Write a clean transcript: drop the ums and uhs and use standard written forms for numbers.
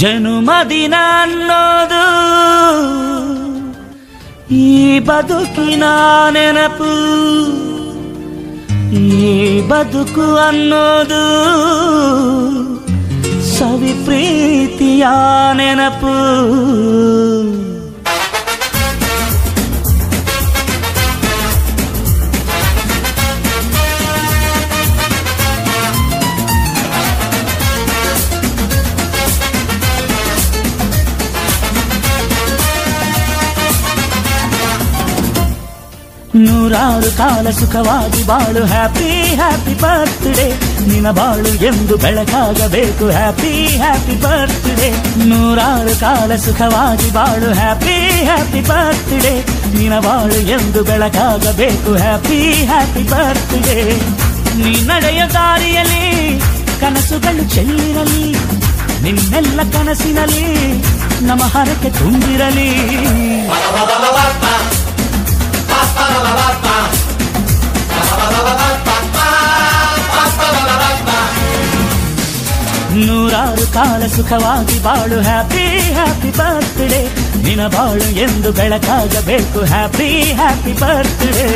ಜನುಮದಿನ ಅನ್ನೋದು ಈ ಬದುಕಿನ ನೆನಪು, ಈ ಬದುಕು ಅನ್ನೋದು ಸವಿ ಪ್ರೀತಿಯ ನೆನಪು. ನೂರಾರು ಕಾಲ ಸುಖವಾಗಿ ಬಾಳು, ಹ್ಯಾಪಿ ಹ್ಯಾಪಿ ಬರ್ತ್ಡೇ. ನಿನ್ನ ಬಾಳು ಎಂದು ಬೆಳಕಾಗಬೇಕು, ಹ್ಯಾಪಿ ಹ್ಯಾಪಿ ಬರ್ತ್ಡೇ. ನೂರಾರು ಕಾಲ ಸುಖವಾಗಿ ಬಾಳು, ಹ್ಯಾಪಿ ಹ್ಯಾಪಿ ಬರ್ತ್ಡೇ. ನಿನ್ನ ಬಾಳು ಎಂದು ಬೆಳಕಾಗಬೇಕು, ಹ್ಯಾಪಿ ಹ್ಯಾಪಿ ಬರ್ತ್ಡೇ. ನೀ ನಡೆಯ ದಾರಿಯಲ್ಲಿ ಕನಸುಗಳು ಚೆಲ್ಲಿರಲಿ, ನಿನ್ನೆಲ್ಲ ಕನಸಿನಲ್ಲಿ ನಮ್ಮ ಹರಕೆ ತುಂಬಿರಲಿ. ನೂರಾರು ಕಾಲ ಸುಖವಾಗಿ ಬಾಳು, ಹ್ಯಾಪಿ ಹ್ಯಾಪಿ ಬರ್ತ್ಡೇ. ನಿನ್ನ ಬಾಳು ಎಂದು ಬೆಳಕಾಗಬೇಕು, ಹ್ಯಾಪಿ ಹ್ಯಾಪಿ ಬರ್ತ್ಡೇ.